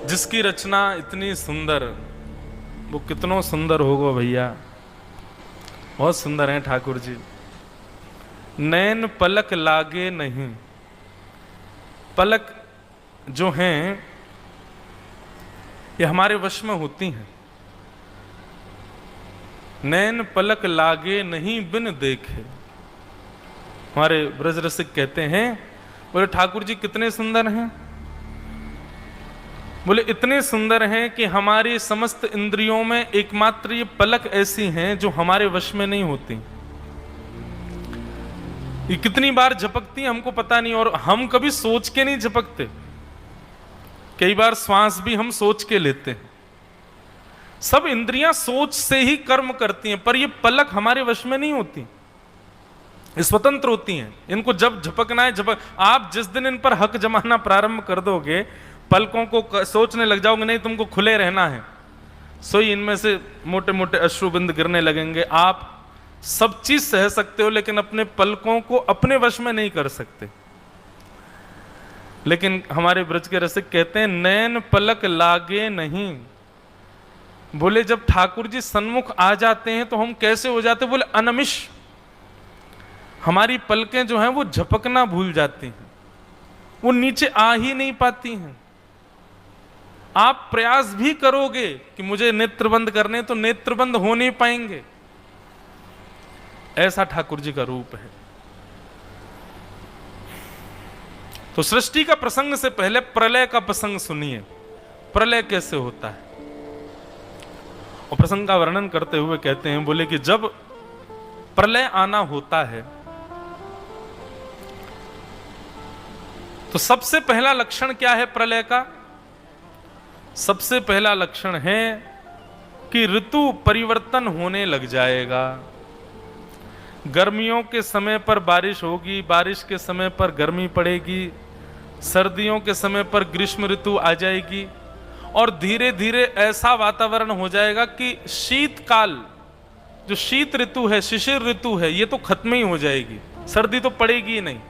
जिसकी रचना इतनी सुंदर, वो कितनों सुंदर होगा भैया। बहुत सुंदर हैं ठाकुर जी। नैन पलक लागे नहीं, पलक जो हैं ये हमारे वश में होती हैं। नैन पलक लागे नहीं बिन देखे। हमारे ब्रज रसिक कहते हैं, बोले ठाकुर जी कितने सुंदर हैं। बोले इतने सुंदर हैं कि हमारी समस्त इंद्रियों में एकमात्र ये पलक ऐसी हैं जो हमारे वश में नहीं होती। ये कितनी बार झपकती हैं हमको पता नहीं, और हम कभी सोच के नहीं झपकते। कई बार श्वास भी हम सोच के लेते हैं। सब इंद्रियां सोच से ही कर्म करती हैं, पर ये पलक हमारे वश में नहीं होती, ये स्वतंत्र होती हैं। इनको जब झपकना है झपक। आप जिस दिन इन पर हक जमाना प्रारंभ कर दोगे, पलकों को सोचने लग जाओगे नहीं तुमको खुले रहना है, सोई इनमें से मोटे मोटे अश्रुबिंद गिरने लगेंगे। आप सब चीज सह सकते हो, लेकिन अपने पलकों को अपने वश में नहीं कर सकते। लेकिन हमारे ब्रज के रसिक कहते हैं नैन पलक लागे नहीं। बोले जब ठाकुर जी सन्मुख आ जाते हैं तो हम कैसे हो जाते, बोले अनमिश। हमारी पलकें जो हैं वो झपकना भूल जाती हैं, वो नीचे आ ही नहीं पाती हैं। आप प्रयास भी करोगे कि मुझे नेत्र बंद करने, तो नेत्र बंद हो नहीं पाएंगे। ऐसा ठाकुर जी का रूप है। तो सृष्टि का प्रसंग से पहले प्रलय का प्रसंग सुनिए। प्रलय कैसे होता है, और प्रसंग का वर्णन करते हुए कहते हैं, बोले कि जब प्रलय आना होता है तो सबसे पहला लक्षण क्या है प्रलय का? सबसे पहला लक्षण है कि ऋतु परिवर्तन होने लग जाएगा। गर्मियों के समय पर बारिश होगी, बारिश के समय पर गर्मी पड़ेगी, सर्दियों के समय पर ग्रीष्म ऋतु आ जाएगी, और धीरे धीरे ऐसा वातावरण हो जाएगा कि शीतकाल, जो शीत ऋतु है, शिशिर ऋतु है, ये तो खत्म ही हो जाएगी। सर्दी तो पड़ेगी ही नहीं।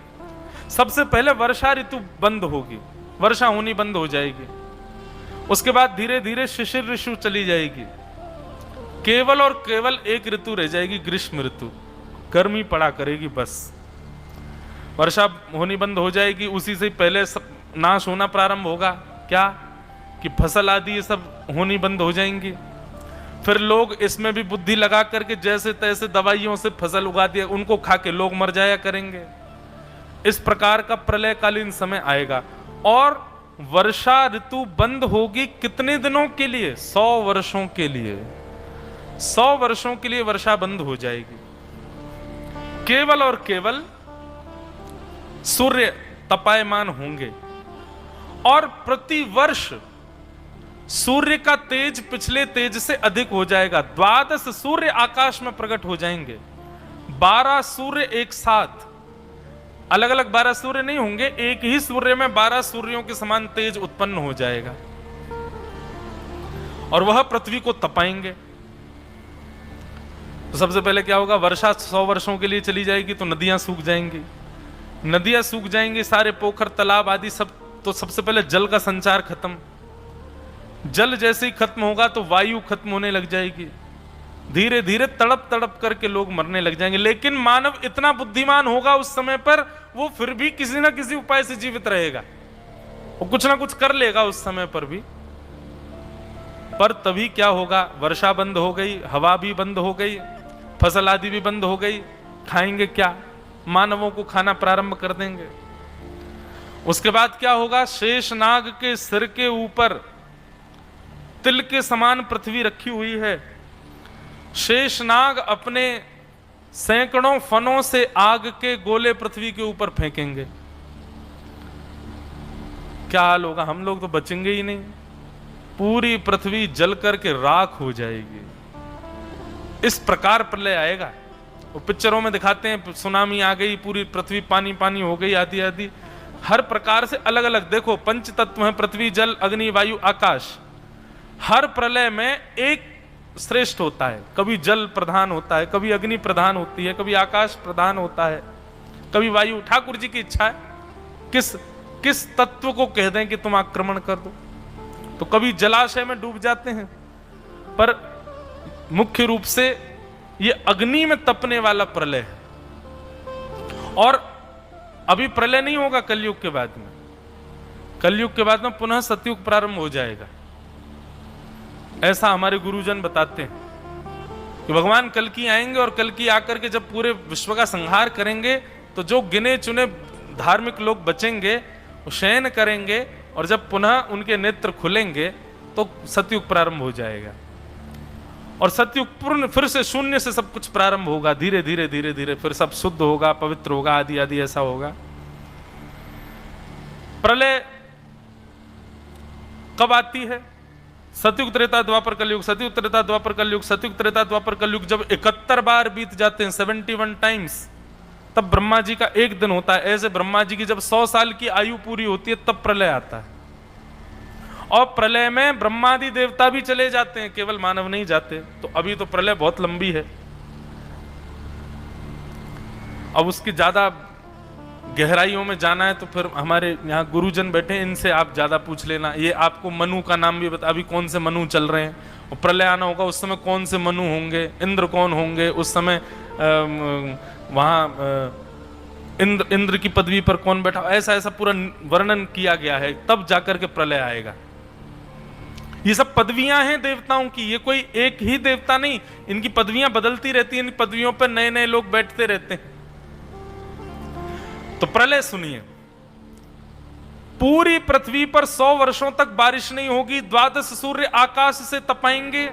सबसे पहले वर्षा ऋतु बंद होगी, वर्षा होनी बंद हो जाएगी। उसके बाद धीरे धीरे शिशिर ऋतु चली जाएगी। केवल और केवल एक ऋतु रह जाएगी, ग्रीष्म ऋतु। गर्मी पड़ा करेगी बस। वर्षा होनी बंद हो जाएगी, उसी से पहले सब नाश होना प्रारंभ होगा। क्या कि फसल आदि ये सब होनी बंद हो जाएंगी। फिर लोग इसमें भी बुद्धि लगा करके जैसे तैसे दवाइयों से फसल उगा दिया, उनको खा के लोग मर जाया करेंगे। इस प्रकार का प्रलयकालीन समय आएगा। और वर्षा ऋतु बंद होगी कितने दिनों के लिए? 100 वर्षों के लिए। 100 वर्षों के लिए वर्षा बंद हो जाएगी। केवल और केवल सूर्य तपायमान होंगे, और प्रति वर्ष सूर्य का तेज पिछले तेज से अधिक हो जाएगा। 12 सूर्य आकाश में प्रकट हो जाएंगे। 12 सूर्य एक साथ, अलग अलग 12 सूर्य नहीं होंगे, एक ही सूर्य में 12 सूर्यों के समान तेज उत्पन्न हो जाएगा, और वह पृथ्वी को तपाएंगे। तो सबसे पहले क्या होगा? वर्षा 100 वर्षों के लिए चली जाएगी तो नदियां सूख जाएंगी। नदियां सूख जाएंगी, सारे पोखर तालाब आदि सब, तो सबसे पहले जल का संचार खत्म। जल जैसे ही खत्म होगा तो वायु खत्म होने लग जाएगी। धीरे धीरे तड़प तड़प करके लोग मरने लग जाएंगे। लेकिन मानव इतना बुद्धिमान होगा उस समय पर, वो फिर भी किसी ना किसी उपाय से जीवित रहेगा, वो कुछ ना कुछ कर लेगा उस समय पर भी। पर तभी क्या होगा? वर्षा बंद हो गई, हवा भी बंद हो गई, फसल आदि भी बंद हो गई। खाएंगे क्या? मानवों को खाना प्रारंभ कर देंगे। उसके बाद क्या होगा? शेषनाग के सिर के ऊपर तिल के समान पृथ्वी रखी हुई है। शेषनाग अपने सैकड़ों फनों से आग के गोले पृथ्वी के ऊपर फेंकेंगे। क्या हाल होगा? हम लोग तो बचेंगे ही नहीं, पूरी पृथ्वी जल करके राख हो जाएगी। इस प्रकार प्रलय आएगा। वो पिक्चरों में दिखाते हैं, सुनामी आ गई, पूरी पृथ्वी पानी पानी हो गई, आदि आदि। हर प्रकार से अलग अलग देखो, पंच तत्व हैं, पृथ्वी, जल, अग्नि, वायु, आकाश। हर प्रलय में एक श्रेष्ठ होता है। कभी जल प्रधान होता है, कभी अग्नि प्रधान होती है, कभी आकाश प्रधान होता है, कभी वायु। ठाकुर जी की इच्छा है किस किस तत्व को कह दें कि तुम आक्रमण कर दो, तो कभी जलाशय में डूब जाते हैं, पर मुख्य रूप से ये अग्नि में तपने वाला प्रलय है। और अभी प्रलय नहीं होगा कलयुग के बाद में, कलयुग के बाद में पुनः सतयुग प्रारंभ हो जाएगा, ऐसा हमारे गुरुजन बताते हैं कि भगवान कल्कि आएंगे और कल्कि आकर के जब पूरे विश्व का संहार करेंगे तो जो गिने चुने धार्मिक लोग बचेंगे वो शयन करेंगे, और जब पुनः उनके नेत्र खुलेंगे तो सतयुग प्रारंभ हो जाएगा, और सतयुग पूर्ण फिर से शून्य से सब कुछ प्रारंभ होगा, धीरे धीरे धीरे धीरे फिर सब शुद्ध होगा, पवित्र होगा, आदि आदि ऐसा होगा। प्रलय कब आती है? सतयुग त्रेता द्वापर कलयुग, सतयुग त्रेता द्वापर कलयुग, सतयुग त्रेता द्वापर कलयुग जब 71 बार बीत जाते हैं, 71 टाइम्स, तब ब्रह्मा जी का एक दिन होता है। ऐसे ब्रह्मा जी की जब 100 साल की आयु पूरी होती है तब प्रलय आता है, और प्रलय में ब्रह्मादि देवता भी चले जाते हैं, केवल मानव नहीं जाते। तो अभी तो प्रलय बहुत लंबी है, अब उसकी ज्यादा गहराइयों में जाना है तो फिर हमारे यहाँ गुरुजन बैठे, इनसे आप ज्यादा पूछ लेना। ये आपको मनु का नाम भी बता, अभी कौन से मनु चल रहे हैं, और प्रलय आना होगा उस समय कौन से मनु होंगे, इंद्र कौन होंगे उस समय, वहां इंद्र की पदवी पर कौन बैठा, ऐसा ऐसा पूरा वर्णन किया गया है, तब जाकर के प्रलय आएगा। ये सब पदवियां हैं देवताओं की, ये कोई एक ही देवता नहीं, इनकी पदवियां बदलती रहती हैं, इन पदवियों पर नए नए लोग बैठते रहते हैं। तो प्रलय सुनिए, पूरी पृथ्वी पर 100 वर्षों तक बारिश नहीं होगी, 12 सूर्य आकाश से तपाएंगे,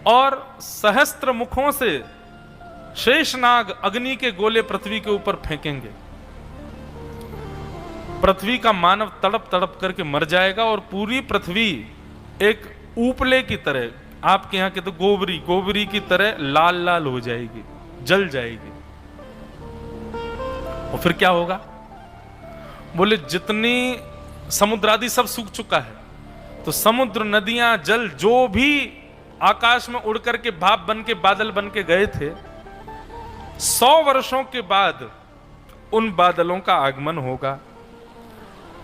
और सहस्त्र मुखों से शेषनाग अग्नि के गोले पृथ्वी के ऊपर फेंकेंगे। पृथ्वी का मानव तड़प तड़प करके मर जाएगा, और पूरी पृथ्वी एक उपले की तरह, आपके यहां के तो गोबरी की तरह लाल लाल हो जाएगी, जल जाएगी। और फिर क्या होगा? बोले जितनी समुद्र आदि सब सूख चुका है, तो समुद्र, नदियां, जल जो भी आकाश में उड़ करके भाप बन के बादल बन के गए थे, 100 वर्षों के बाद उन बादलों का आगमन होगा,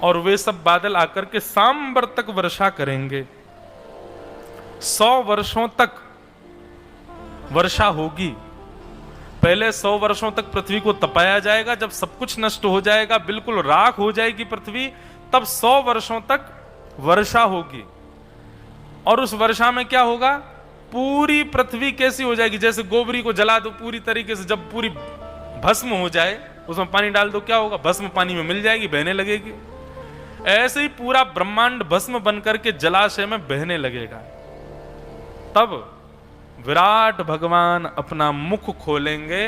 और वे सब बादल आकर के सांबर तक वर्षा करेंगे। 100 वर्षों तक वर्षा होगी। पहले 100 वर्षों तक पृथ्वी को तपाया जाएगा, जब सब कुछ नष्ट हो जाएगा, बिल्कुल राख हो जाएगी पृथ्वी, तब 100 वर्षों तक वर्षा होगी। और उस वर्षा में क्या होगा? पूरी पृथ्वी कैसी हो जाएगी? जैसे गोबरी को जला दो पूरी तरीके से, जब पूरी भस्म हो जाए, उसमें पानी डाल दो, क्या होगा? भस्म पानी में मिल जाएगी, बहने लगेगी। ऐसे ही पूरा ब्रह्मांड भस्म बनकर के जलाशय में बहने लगेगा। तब विराट भगवान अपना मुख खोलेंगे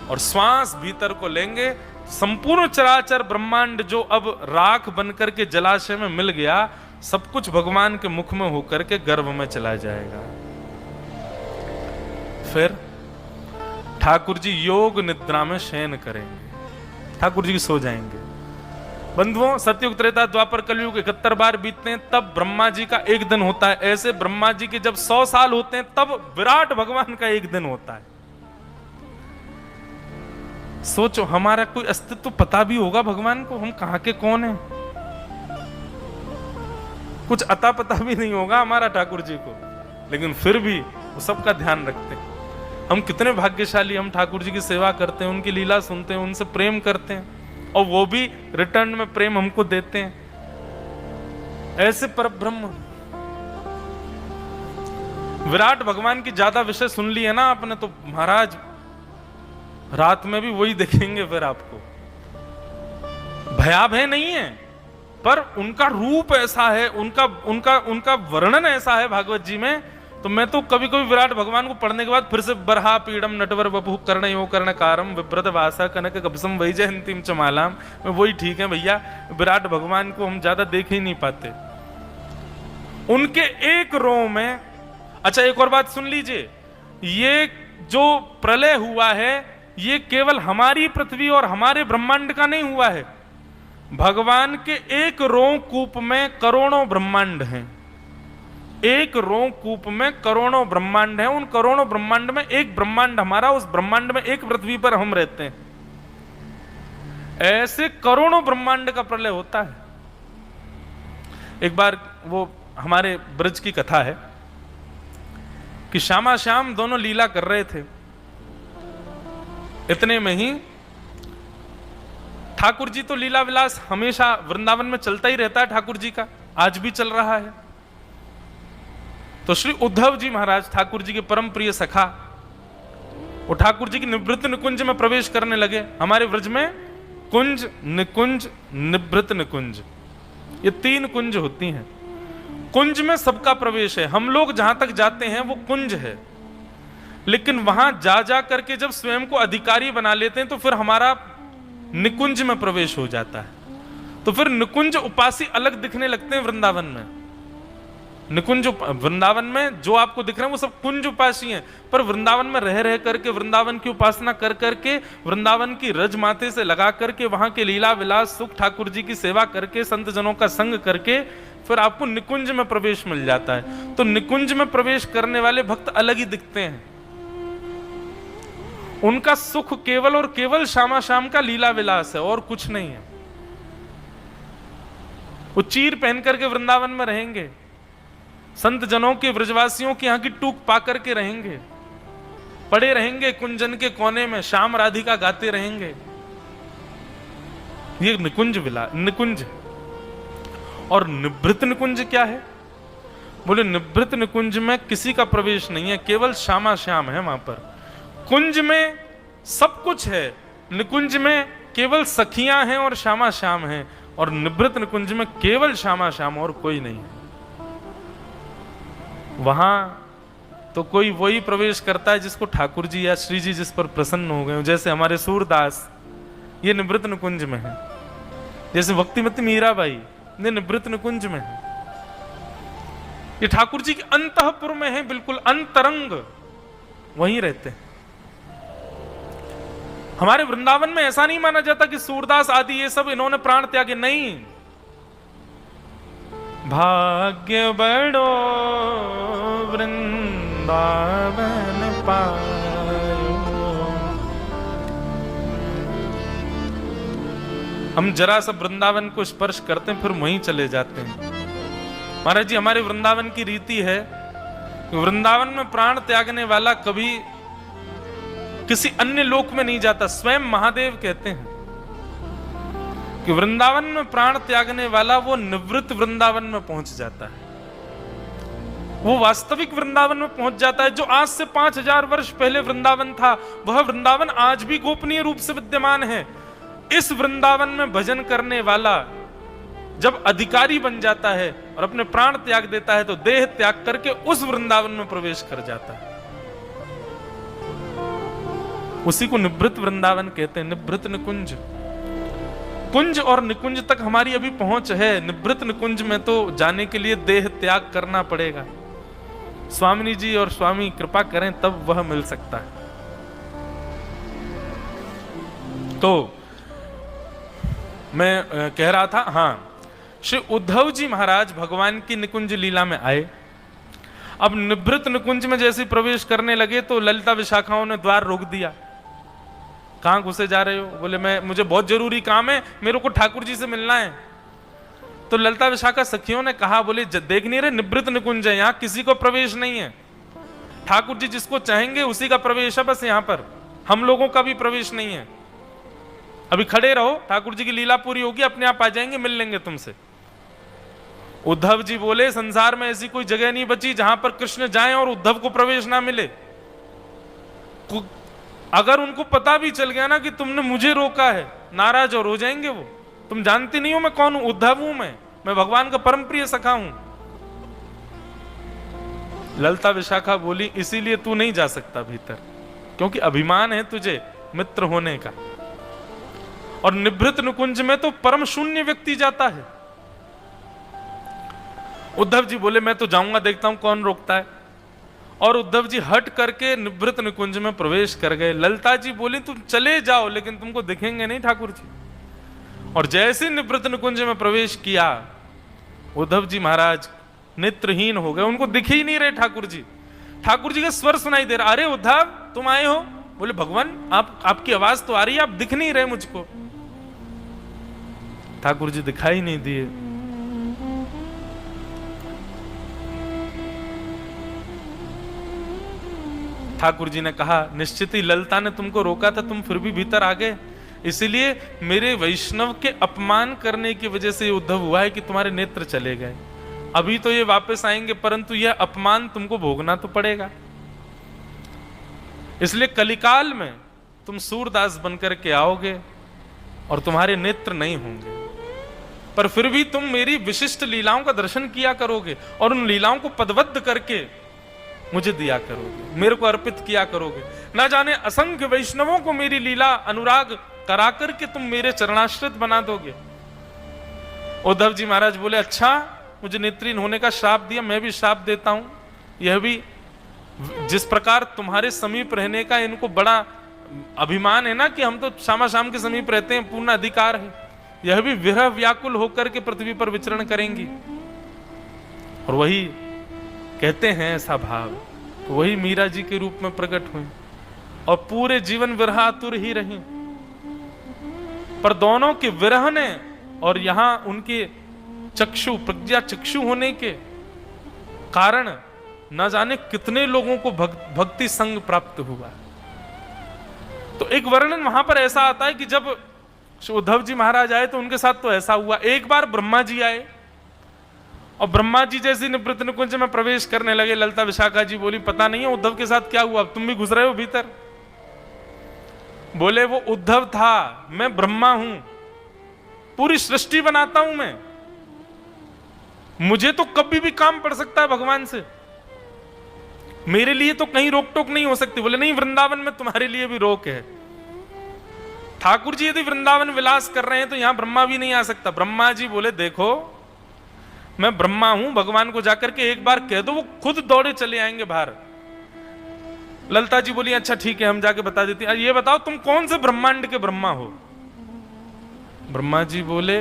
और श्वास भीतर को लेंगे। संपूर्ण चराचर ब्रह्मांड जो अब राख बनकर के जलाशय में मिल गया, सब कुछ भगवान के मुख में होकर के गर्भ में चला जाएगा। फिर ठाकुर जी योग निद्रा में शयन करेंगे, ठाकुर जी सो जाएंगे। बंधुओं, सतयुग त्रेता द्वापर कलयुग 71 बार बीतते हैं, तब ब्रह्मा जी का एक दिन होता है। ऐसे ब्रह्मा जी के जब 100 साल होते हैं, तब विराट भगवान का एक दिन होता है। सोचो, हमारा कोई अस्तित्व पता भी होगा भगवान को? हम कहां के कौन हैं? कुछ अता पता भी नहीं होगा हमारा ठाकुर जी को, लेकिन फिर भी वो सबका ध्यान रखते हैं। हम कितने भाग्यशाली, हम ठाकुर जी की सेवा करते हैं, उनकी लीला सुनते हैं, उनसे प्रेम करते हैं, और वो भी रिटर्न में प्रेम हमको देते हैं। ऐसे परब्रह्म विराट भगवान की ज्यादा विषय सुन लिए ना आपने, तो महाराज रात में भी वही देखेंगे। फिर आपको भयाभय नहीं है, पर उनका रूप ऐसा है, उनका वर्णन ऐसा है भागवत जी में। तो मैं तो कभी कभी विराट भगवान को पढ़ने के बाद फिर से बरहा पीड़म नटवर बपु कर्णयो कर्णकारम विव्रत वासा कनक कबसम वैजयंतीम चमालाम, में वही ठीक है भैया। विराट भगवान को हम ज्यादा देख ही नहीं पाते, उनके एक रो में। अच्छा, एक और बात सुन लीजिए, ये जो प्रलय हुआ है, ये केवल हमारी पृथ्वी और हमारे ब्रह्मांड का नहीं हुआ है। भगवान के एक रोमकूप में करोड़ों ब्रह्मांड हैं, एक रोमकूप में करोड़ों ब्रह्मांड हैं। उन करोड़ों ब्रह्मांड में एक ब्रह्मांड हमारा, उस ब्रह्मांड में एक पृथ्वी पर हम रहते हैं। ऐसे करोड़ों ब्रह्मांड का प्रलय होता है। एक बार वो हमारे ब्रज की कथा है कि श्यामा श्याम दोनों लीला कर रहे थे। इतने में ही ठाकुर जी तो लीला विलास हमेशा वृंदावन में चलता ही रहता है, ठाकुर जी का आज भी चल रहा है। तो श्री उद्धव जी महाराज ठाकुर जी के परम प्रिय सखा वो ठाकुर जी की निवृत्त निकुंज में प्रवेश करने लगे। हमारे व्रज में कुंज, निकुंज, निवृत्त निकुंज, ये 3 कुंज होती हैं। कुंज में सबका प्रवेश है, हम लोग जहां तक जाते हैं वो कुंज है, लेकिन वहां जा जा करके जब स्वयं को अधिकारी बना लेते हैं तो फिर हमारा निकुंज में प्रवेश हो जाता है। तो फिर निकुंज उपासी अलग दिखने लगते हैं वृंदावन में। निकुंज वृंदावन में जो आपको दिख रहे हैं वो सब कुंज उपासी हैं, पर वृंदावन में रह रह करके वृंदावन की उपासना कर करके वृंदावन की रज माथे से लगा करके वहां के लीला विलास सुख ठाकुर जी की सेवा करके संत जनों का संग करके फिर आपको निकुंज में प्रवेश मिल जाता है। तो निकुंज में प्रवेश करने वाले भक्त अलग ही दिखते हैं। उनका सुख केवल और केवल श्यामा श्याम का लीला विलास है और कुछ नहीं है। वो चीर पहन करके वृंदावन में रहेंगे, संत जनों के ब्रजवासियों की यहां की टूक पा करके रहेंगे, पड़े रहेंगे कुंजन के कोने में, श्याम राधिका गाते रहेंगे। ये निकुंज। और निवृत्त निकुंज क्या है? बोले निवृत्त निकुंज में किसी का प्रवेश नहीं है, केवल श्यामा श्याम है वहां पर। कुंज में सब कुछ है, निकुंज में केवल सखियां हैं और श्यामा श्याम हैं, और निवृत्त निकुंज में केवल श्यामा श्याम और कोई नहीं है। वहां तो कोई वही प्रवेश करता है जिसको ठाकुर जी या श्री जी जिस पर प्रसन्न हो गए। जैसे हमारे सूरदास ये निवृत्त निकुंज में है, जैसे भक्तिमती मीराबाई ये निवृत्त निकुंज में है। ये ठाकुर जी के अंतःपुर में है, बिल्कुल अंतरंग वहीं रहते हैं। हमारे वृंदावन में ऐसा नहीं माना जाता कि सूरदास आदि ये सब इन्होंने प्राण त्यागे, नहीं। भाग्य बड़ो वृंदावन पायो। हम जरा सा वृंदावन को स्पर्श करते हैं फिर वहीं चले जाते हैं। महाराज जी हमारे वृंदावन की रीति है कि वृंदावन में प्राण त्यागने वाला कभी किसी अन्य लोक में नहीं जाता। स्वयं महादेव कहते हैं कि वृंदावन में प्राण त्यागने वाला वो निवृत्त वृंदावन में पहुंच जाता है, वो वास्तविक वृंदावन में पहुंच जाता है। जो आज से 5000 वर्ष पहले वृंदावन था वह वृंदावन आज भी गोपनीय रूप से विद्यमान है। इस वृंदावन में भजन करने वाला जब अधिकारी बन जाता है और अपने प्राण त्याग देता है तो देह त्याग करके उस वृंदावन में प्रवेश कर जाता है। उसी को निवृत्त वृंदावन कहते हैं, निवृत्त निकुंज। कुंज और निकुंज तक हमारी अभी पहुंच है, निवृत्त निकुंज में तो जाने के लिए देह त्याग करना पड़ेगा। स्वामिनी जी और स्वामी कृपा करें तब वह मिल सकता है। तो मैं कह रहा था, हाँ, श्री उद्धव जी महाराज भगवान की निकुंज लीला में आए। अब निवृत्त निकुंज में जैसे प्रवेश करने लगे तो ललिता विशाखाओं ने द्वार रोक दिया। कहां घुसे जा रहे हो? बोले मुझे बहुत जरूरी काम है, मेरे को ठाकुर जी से मिलना है। तो ललिता विशाखा सखियों ने कहा, बोले देख नहीं रहे निवृत्त निकुंज है, यहां किसी को प्रवेश नहीं है। ठाकुर जी जिसको चाहेंगे उसी का प्रवेश है, बस यहां पर हम लोगों का भी प्रवेश नहीं है। अभी खड़े रहो, ठाकुर जी की लीला पूरी होगी, अपने आप आ जाएंगे, मिल लेंगे तुमसे। उद्धव जी बोले संसार में ऐसी कोई जगह नहीं बची जहां पर कृष्ण जाएं और उद्धव को प्रवेश ना मिले। अगर उनको पता भी चल गया ना कि तुमने मुझे रोका है, नाराज और हो जाएंगे वो। तुम जानते नहीं हो मैं कौन हूं, उद्धव हूं मैं भगवान का परम प्रिय सखा हूं। ललिता विशाखा बोली इसीलिए तू नहीं जा सकता भीतर, क्योंकि अभिमान है तुझे मित्र होने का। और निवृत्त निकुंज में तो परम शून्य व्यक्ति जाता है। उद्धव जी बोले मैं तो जाऊंगा, देखता हूं कौन रोकता है। और उद्धव जी हट करके निवृत्त निकुंज में प्रवेश कर गए। ललिता जी बोली तुम चले जाओ लेकिन तुमको दिखेंगे नहीं ठाकुर जी। और जैसे निवृत्त निकुंज में प्रवेश किया उद्धव जी महाराज नेत्रहीन हो गए, उनको दिख ही नहीं रहे ठाकुर जी। ठाकुर जी का स्वर सुनाई दे रहा, अरे उद्धव तुम आए हो? बोले भगवान आपकी आवाज तो आ रही है, आप दिख नहीं रहे मुझको। ठाकुर जी दिखाई नहीं दिए। ठाकुर जी ने कहा, निश्चित ही ललिता ने तुमको रोका था, तुम फिर भी भीतर आ गए, इसलिए मेरे वैष्णव के अपमान करने की वजह से ये उद्धव हुआ है कि तुम्हारे नेत्र चले गए। अभी तो ये वापस आएंगे, परंतु यह अपमान तुमको भोगना तो पड़ेगा। इसलिए कलिकाल में तुम सूरदास बनकर के आओगे और तुम्हारे नेत्र नहीं होंगे, पर फिर भी तुम मेरी विशिष्ट लीलाओं का दर्शन किया करोगे और उन लीलाओं को पदबद्ध करके मुझे दिया करोगे, मेरे को अर्पित किया करोगे। ना जाने असंख्य वैष्णवों को मेरी लीला अनुराग करा करके तुम मेरे चरणाश्रित बना दोगे। उद्धव जी महाराज बोले, अच्छा मुझे नेत्रहीन होने का श्राप दिया, मैं भी श्राप देता हूं। यह भी जिस प्रकार तुम्हारे समीप रहने का इनको बड़ा अभिमान है ना कि हम तो शामा शाम के समीप रहते हैं, पूर्ण अधिकार है, यह भी विरह व्याकुल होकर के पृथ्वी पर विचरण करेंगी। और वही कहते हैं ऐसा भाव, तो वही मीरा जी के रूप में प्रकट हुए और पूरे जीवन विरहातुर ही रही। पर दोनों के विरह ने और यहां उनके चक्षु प्रज्ञा चक्षु होने के कारण न जाने कितने लोगों को भक्ति संग प्राप्त हुआ। तो एक वर्णन वहां पर ऐसा आता है कि जब उद्धव जी महाराज आए तो उनके साथ तो ऐसा हुआ। एक बार ब्रह्मा जी आए और ब्रह्मा जी जैसे निवृत्त निकुंज में प्रवेश करने लगे, ललिता विशाखा जी बोली, पता नहीं है उद्धव के साथ क्या हुआ, तुम भी घुस रहे हो भीतर। बोले, वो उद्धव था, मैं ब्रह्मा हूं, पूरी सृष्टि बनाता हूं मैं, मुझे तो कभी भी काम पड़ सकता है भगवान से, मेरे लिए तो कहीं रोक टोक नहीं हो सकती। बोले, नहीं, वृंदावन में तुम्हारे लिए भी रोक है। ठाकुर जी यदि वृंदावन विलास कर रहे हैं तो यहां ब्रह्मा भी नहीं आ सकता। ब्रह्मा जी बोले, देखो मैं ब्रह्मा हूं, भगवान को जाकर के एक बार कह दो, वो खुद दौड़े चले आएंगे बाहर। ललिता जी बोली, अच्छा ठीक है, हम जाके बता देती हैं। ये बताओ तुम कौन से ब्रह्मांड के ब्रह्मा हो? ब्रह्मा जी बोले,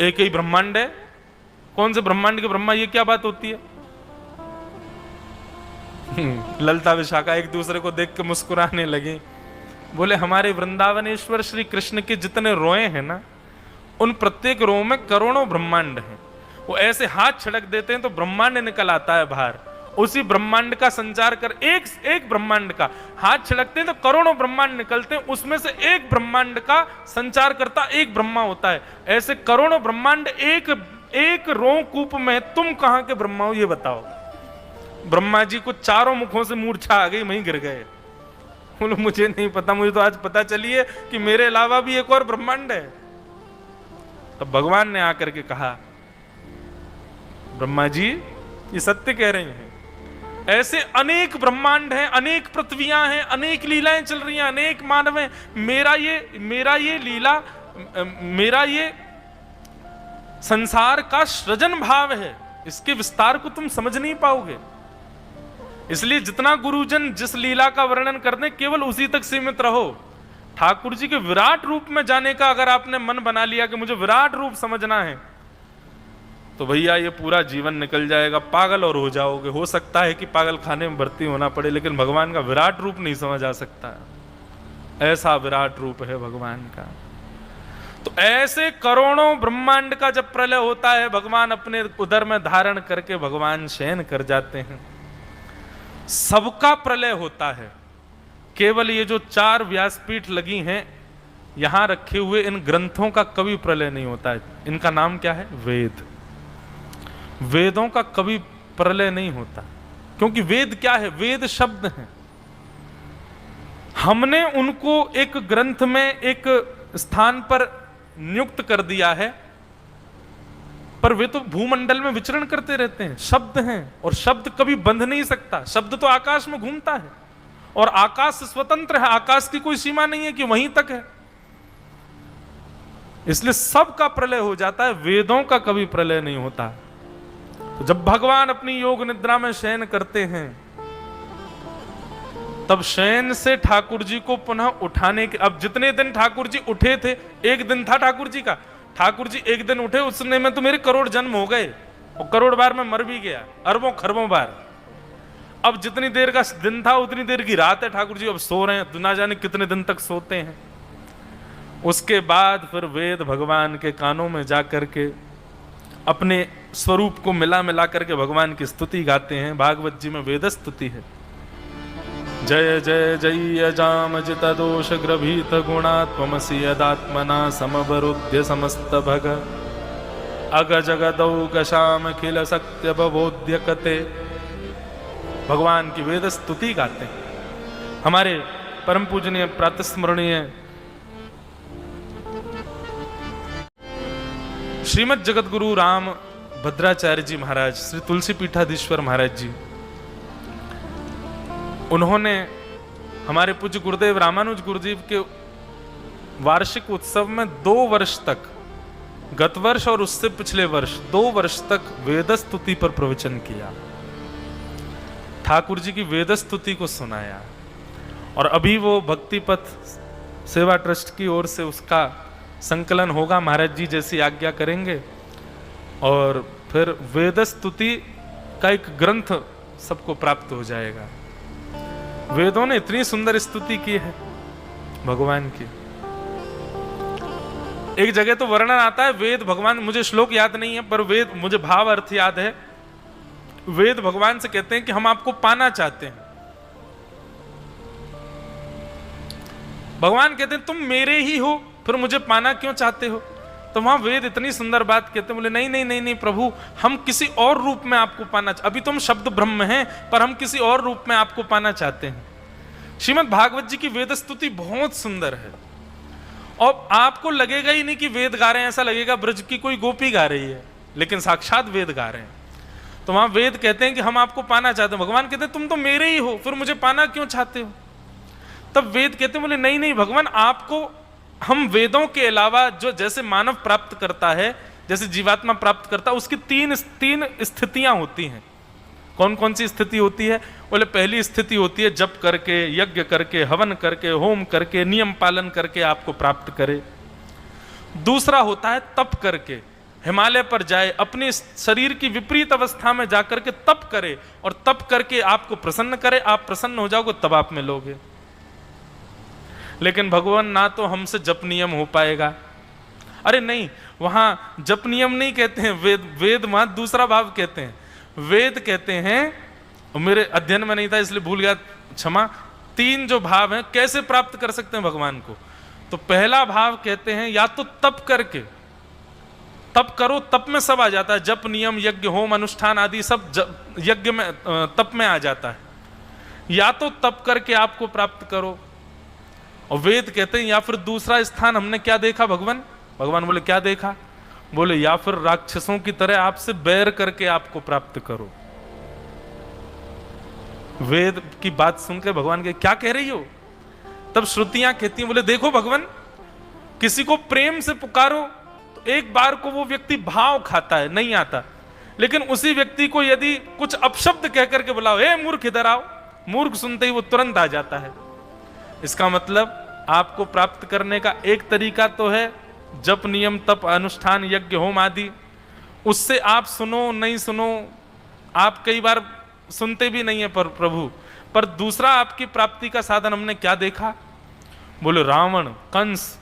एक ही ब्रह्मांड है, कौन से ब्रह्मांड के ब्रह्मा, ये क्या बात होती है? ललिता विशाखा एक दूसरे को देख के मुस्कुराने लगी। बोले, हमारे वृंदावनेश्वर श्री कृष्ण के जितने रोए हैं ना, उन प्रत्येक रो में करोड़ों ब्रह्मांड हैं। वो ऐसे हाथ छिड़क देते हैं तो ब्रह्मांड निकल आता है बाहर। उसी ब्रह्मांड का संचार कर, एक ब्रह्मांड का हाथ छिड़कते हैं तो करोड़ों ब्रह्मांड निकलते हैं, उसमें से एक ब्रह्मांड का संचार करता एक ब्रह्मा होता है। ऐसे करोड़ों ब्रह्मांड एक रोंकूप में तुम कहां के ब्रह्मा हो, ये बताओ। ब्रह्मा जी को चारों मुखों से मूर्छा आ गई, वहीं गिर गए। बोलो, मुझे नहीं पता, मुझे तो आज पता चली है कि मेरे अलावा भी एक और ब्रह्मांड है। तब भगवान ने आकर के कहा, ब्रह्मा जी ये सत्य कह रहे हैं, ऐसे अनेक ब्रह्मांड हैं, अनेक पृथ्वियां हैं, अनेक लीलाएं चल रही हैं, अनेक मानव हैं। मेरा ये लीला, मेरा ये संसार का सृजन भाव है, इसके विस्तार को तुम समझ नहीं पाओगे। इसलिए जितना गुरुजन जिस लीला का वर्णन करते हैं, केवल उसी तक सीमित रहो। ठाकुर जी के विराट रूप में जाने का अगर आपने मन बना लिया कि मुझे विराट रूप समझना है, तो भैया ये पूरा जीवन निकल जाएगा, पागल और हो जाओगे। हो सकता है कि पागल खाने में भर्ती होना पड़े, लेकिन भगवान का विराट रूप नहीं समझ आ सकता। ऐसा विराट रूप है भगवान का। तो ऐसे करोड़ों ब्रह्मांड का जब प्रलय होता है, भगवान अपने उदर में धारण करके भगवान शयन कर जाते हैं। सबका प्रलय होता है। केवल ये जो 4 व्यासपीठ लगी हैं, यहां रखे हुए इन ग्रंथों का कभी प्रलय नहीं होता है। इनका नाम क्या है? वेद। वेदों का कभी प्रलय नहीं होता, क्योंकि वेद क्या है? वेद शब्द हैं। हमने उनको एक ग्रंथ में एक स्थान पर नियुक्त कर दिया है, पर वे तो भूमंडल में विचरण करते रहते हैं। शब्द हैं और शब्द कभी बंध नहीं सकता। शब्द तो आकाश में घूमता है और आकाश स्वतंत्र है, आकाश की कोई सीमा नहीं है कि वहीं तक है। इसलिए सबका प्रलय हो जाता है, वेदों का कभी प्रलय नहीं होता। तो जब भगवान अपनी योग निद्रा में शयन करते हैं, तब शयन से ठाकुर जी को पुनः उठाने के, अब जितने दिन ठाकुर जी उठे थे, एक दिन था ठाकुर जी का, ठाकुर जी एक दिन उठे, उसने में तो मेरे करोड़ जन्म हो गए और करोड़ बार मैं मर भी गया, अरबों खरबों बार। अब जितनी देर का दिन था उतनी देर की रात है, ठाकुर जी अब सो रहे हैं, ना जाने कितने दिन तक सोते हैं। उसके बाद फिर वेद भगवान के कानों में जाकर के अपने स्वरूप को मिला मिला करके भगवान की स्तुति गाते हैं। भागवत जी में वेद स्तुति है। जय जय जय जामजित दोष ग्रभीत गुणात्मसि यदात्मना समवरुद्ध्य समस्त भग अग जगदौक शाम खिल सत्य बबोध्य कते। भगवान की वेद स्तुति गाते हैं हमारे परम पूजनीय प्रातस्मरणीय श्रीमद जगत गुरु राम भद्राचार्य जी महाराज, श्री तुलसी पीठाधीश्वर महाराज जी, उन्होंने हमारे पूज्य गुरुदेव रामानुज गुरुदेव के वार्षिक उत्सव में 2 वर्ष तक, गत वर्ष और उससे पिछले वर्ष 2 वर्ष तक वेद स्तुति पर प्रवचन किया, ठाकुर जी की वेद स्तुति को सुनाया। और अभी वो भक्ति पथ सेवा ट्रस्ट की ओर से उसका संकलन होगा, महाराज जी जैसी आज्ञा करेंगे, और फिर वेद स्तुति का एक ग्रंथ सबको प्राप्त हो जाएगा। वेदों ने इतनी सुंदर स्तुति की है भगवान की। एक जगह तो वर्णन आता है वेद भगवान, मुझे श्लोक याद नहीं है पर वेद मुझे भाव अर्थ याद है। वेद भगवान से कहते हैं कि हम आपको पाना चाहते हैं। भगवान कहते हैं तुम मेरे ही हो, फिर मुझे पाना क्यों चाहते हो? तो वहां वेद इतनी सुंदर बात कहते हैं, बोले नहीं नहीं नहीं नहीं प्रभु, हम किसी और रूप में आपको पाना, अभी तुम शब्द ब्रह्म हैं पर हम किसी और रूप में आपको पाना चाहते हैं। श्रीमद् भागवत जी की वेद स्तुति बहुत सुंदर है और आपको लगेगा ही नहीं कि वेद गा रहे हैं, ऐसा लगेगा ब्रज की कोई गोपी गा रही है, लेकिन साक्षात वेद गा रहे हैं। तो वहां वेद कहते हैं कि हम आपको पाना चाहते हैं, भगवान कहते हैं तुम तो मेरे ही हो, फिर मुझे पाना क्यों चाहते हो? तब वेद कहते हैं बोले नहीं नहीं भगवान, आपको हम वेदों के अलावा जो जैसे मानव प्राप्त करता है, जैसे जीवात्मा प्राप्त करता है, उसकी तीन स्थितियां होती हैं। कौन कौन सी स्थिति होती है? बोले पहली स्थिति होती है जप करके, यज्ञ करके, हवन करके, होम करके, नियम पालन करके आपको प्राप्त करे। दूसरा होता है तप करके, हिमालय पर जाए, अपने शरीर की विपरीत अवस्था में जाकर के तप करे और तप करके आपको प्रसन्न करे, आप प्रसन्न हो जाओगे तब आप मिलोगे। लेकिन भगवान ना तो हमसे जप नियम हो पाएगा। अरे नहीं, वहां जप नियम नहीं कहते हैं, वेद वहां दूसरा भाव कहते हैं। वेद कहते हैं, मेरे अध्ययन में नहीं था इसलिए भूल गया, क्षमा। 3 जो भाव हैं कैसे प्राप्त कर सकते हैं भगवान को? तो पहला भाव कहते हैं या तो तप करके, तप करो, तप में सब आ जाता है, जप नियम यज्ञ होम अनुष्ठान आदि सब यज्ञ में तप में आ जाता है। या तो तप करके आपको प्राप्त करो। और वेद कहते हैं या फिर दूसरा स्थान हमने क्या देखा भगवान बोले क्या देखा? बोले या फिर राक्षसों की तरह आपसे बैर करके आपको प्राप्त करो। वेद की बात सुनकर भगवान के क्या कह रही हो? तब श्रुतियां कहती हैं, बोले देखो भगवान, किसी को प्रेम से पुकारो तो एक बार को वो व्यक्ति भाव खाता है, नहीं आता, लेकिन उसी व्यक्ति को यदि कुछ अपशब्द कह करके बुलाओ, हे मूर्ख इधर आओ, मूर्ख सुनते ही वो तुरंत आ जाता है। इसका मतलब आपको प्राप्त करने का एक तरीका तो है जप नियम तप अनुष्ठान यज्ञ होम आदि, उससे आप सुनो नहीं सुनो, आप कई बार सुनते भी नहीं है पर प्रभु, पर दूसरा आपकी प्राप्ति का साधन हमने क्या देखा? बोले रावण कंस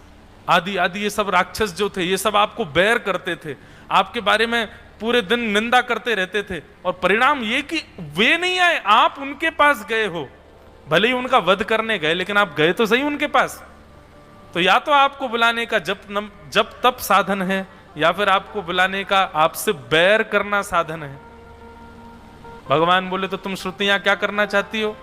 आदि आदि ये सब राक्षस जो थे, ये सब आपको बैर करते थे, आपके बारे में पूरे दिन निंदा करते रहते थे, और परिणाम ये कि वे नहीं आए, आप उनके पास गए हो। भले ही उनका वध करने गए, लेकिन आप गए तो सही उनके पास। तो या तो आपको बुलाने का जप तप साधन है, या फिर आपको बुलाने का आपसे बैर करना साधन है। भगवान बोले तो तुम श्रुतियां क्या करना चाहती हो?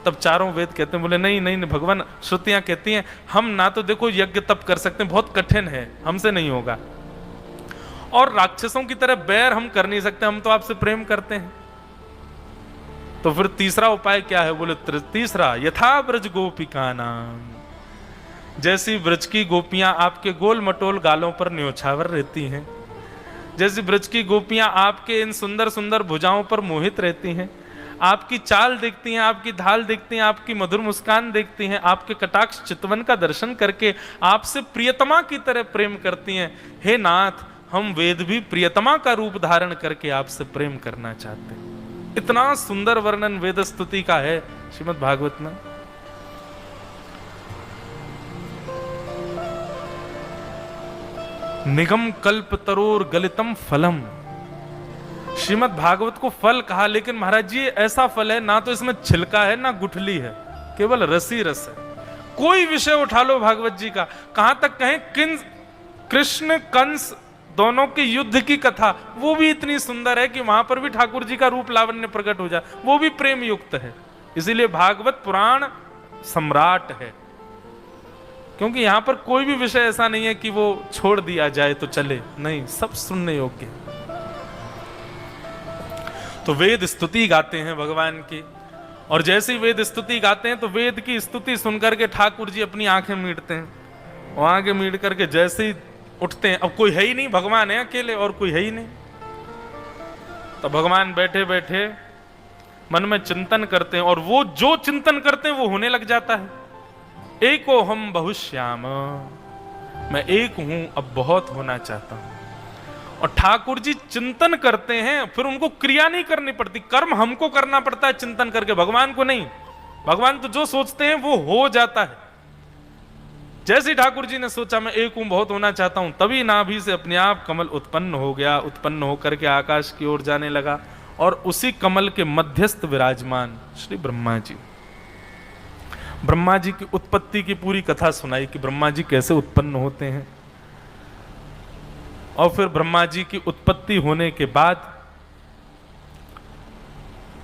तब चारों वेद कहते हैं, बोले नहीं नहीं नहीं भगवान, श्रुतियां कहती हैं हम ना तो देखो यज्ञ तप कर सकते हैं, बहुत कठिन है, हमसे नहीं होगा, और राक्षसों की तरह बैर हम कर नहीं सकते, हम तो आपसे प्रेम करते हैं। तो फिर तीसरा उपाय क्या है? बोले तीसरा यथा ब्रज गोपिका नाम, जैसी ब्रज की गोपियां आपके गोल मटोल गालों पर न्योछावर रहती हैं, जैसी ब्रज की गोपियां आपके इन सुंदर सुंदर भुजाओं पर मोहित रहती हैं, आपकी चाल देखती हैं, आपकी ढाल देखती हैं, आपकी मधुर मुस्कान देखती हैं, आपके कटाक्ष चितवन का दर्शन करके आपसे प्रियतमा की तरह प्रेम करती हैं। हे नाथ, हम वेद भी प्रियतमा का रूप धारण करके आपसे प्रेम करना चाहते हैं। इतना सुंदर वर्णन वेद स्तुति का है श्रीमद् भागवत में। निगम कल्प तरोर गलितम फलम, श्रीमद् भागवत को फल कहा, लेकिन महाराज जी ऐसा फल है ना तो इसमें छिलका है ना गुठली है, केवल रस ही रस है। कोई विषय उठा लो भागवत जी का, कहां तक कहें कृष्ण कंस दोनों के युद्ध की कथा, वो भी इतनी सुंदर है कि वहां पर भी ठाकुर जी का रूप लावण्य प्रकट हो जाए, वो भी प्रेम युक्त है। इसीलिए भागवत पुराण सम्राट है, क्योंकि यहां पर कोई भी विषय ऐसा नहीं है कि वो छोड़ दिया जाए तो चले, नहीं, सब सुनने योग्य। तो वेद स्तुति गाते हैं भगवान की, और जैसे ही वेद स्तुति गाते हैं तो वेद की स्तुति सुनकर के ठाकुर जी अपनी आंखें मीटते हैं, और आंखें मीट करके जैसे ही उठते हैं, अब कोई है ही नहीं, भगवान है अकेले और कोई है ही नहीं, तो भगवान बैठे बैठे मन में चिंतन करते हैं, और वो जो चिंतन करते हैं वो होने लग जाता है। एको हम बहुश्याम, मैं एक हूं अब बहुत होना चाहता हूं। और ठाकुर जी चिंतन करते हैं, फिर उनको क्रिया नहीं करनी पड़ती, कर्म हमको करना पड़ता है चिंतन करके, भगवान को नहीं। भगवान तो जो सोचते हैं वो हो जाता है। जैसे ठाकुर जी ने सोचा मैं एक हूं बहुत होना चाहता हूं, तभी नाभि से अपने आप कमल उत्पन्न हो गया, उत्पन्न होकर के आकाश की ओर जाने लगा, और उसी कमल के मध्यस्थ विराजमान श्री ब्रह्मा जी, ब्रह्मा जी की उत्पत्ति की पूरी कथा सुनाई कि ब्रह्मा जी कैसे उत्पन्न होते हैं। और फिर ब्रह्मा जी की उत्पत्ति होने के बाद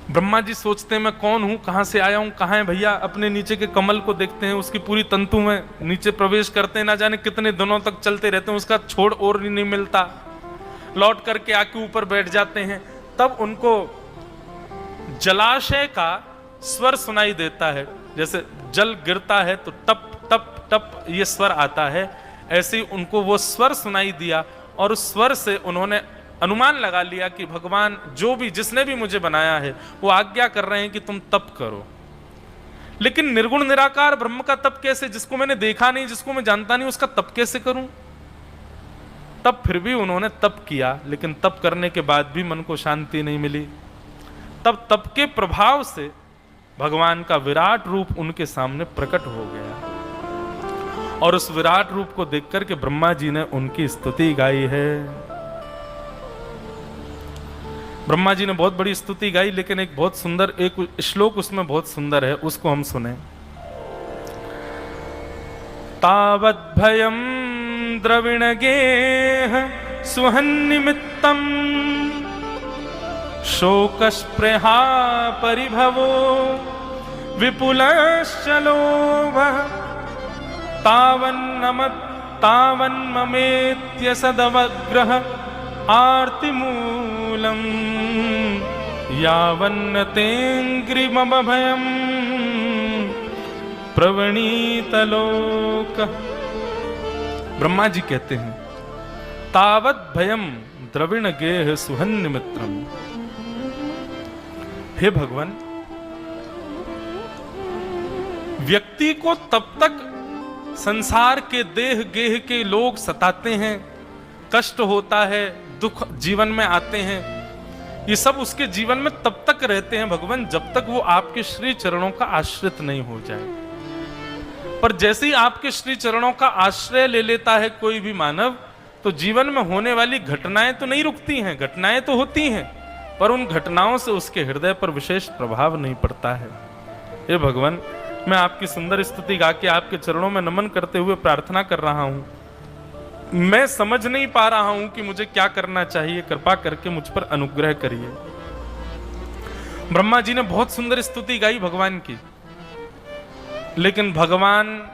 ब्रह्मा जी सोचते हैं मैं कौन हूं, कहां से आया हूं, कहां है भैया, अपने नीचे के कमल को देखते हैं, उसकी पूरी तंतु में नीचे प्रवेश करते हैं, ना जाने कितने दिनों तक चलते रहते हैं, उसका छोड़ और नहीं मिलता, लौट करके आके ऊपर बैठ जाते हैं। तब उनको जलाशय का स्वर सुनाई देता है, जैसे जल गिरता है तो टप टप टप ये स्वर आता है, ऐसे ही उनको वो स्वर सुनाई दिया, और उस स्वर से उन्होंने अनुमान लगा लिया कि भगवान जो भी जिसने भी मुझे बनाया है वो आज्ञा कर रहे हैं कि तुम तप करो। लेकिन निर्गुण निराकार ब्रह्म का तप कैसे, जिसको मैंने देखा नहीं, जिसको मैं जानता नहीं, उसका तप कैसे करूं? तब फिर भी उन्होंने तप किया, लेकिन तप करने के बाद भी मन को शांति नहीं मिली। तब तप के प्रभाव से भगवान का विराट रूप उनके सामने प्रकट हो गया, और उस विराट रूप को देखकर के ब्रह्मा जी ने उनकी स्तुति गाई है। ब्रह्मा जी ने बहुत बड़ी स्तुति गाई, लेकिन एक बहुत सुंदर एक श्लोक उसमें बहुत सुंदर है, उसको हम सुने। तावत् भयम द्रविणगेह सुहन्निमित्तम शोकस्पृहा परिभवो विपुलश्च लोभः तावन्ममेत्य सदवग्रह आर्तिमूलम यावन्न तेऽङ्घ्रिमभयं प्रवणीतलोक। ब्रह्मा जी कहते हैं तावत् भयम द्रविण गेह सुहन्निमित्रम, हे भगवान, व्यक्ति को तब तक संसार के देह गेह के लोग सताते हैं, कष्ट होता है, दुख जीवन में आते हैं, ये सब उसके जीवन में तब तक रहते हैं भगवान जब तक वो आपके श्री चरणों का आश्रित नहीं हो जाए। पर जैसे ही आपके श्री चरणों का आश्रय ले लेता है कोई भी मानव, तो जीवन में होने वाली घटनाएं तो नहीं रुकती हैं, घटनाएं तो होती हैं, पर उन घटनाओं से उसके हृदय पर विशेष प्रभाव नहीं पड़ता है। हे भगवान, मैं आपकी सुंदर स्तुति गा के आपके चरणों में नमन करते हुए प्रार्थना कर रहा हूं, मैं समझ नहीं पा रहा हूं कि मुझे क्या करना चाहिए, कृपा करके मुझ पर अनुग्रह करिए। ब्रह्मा जी ने बहुत सुंदर स्तुति गाई भगवान की, लेकिन भगवान,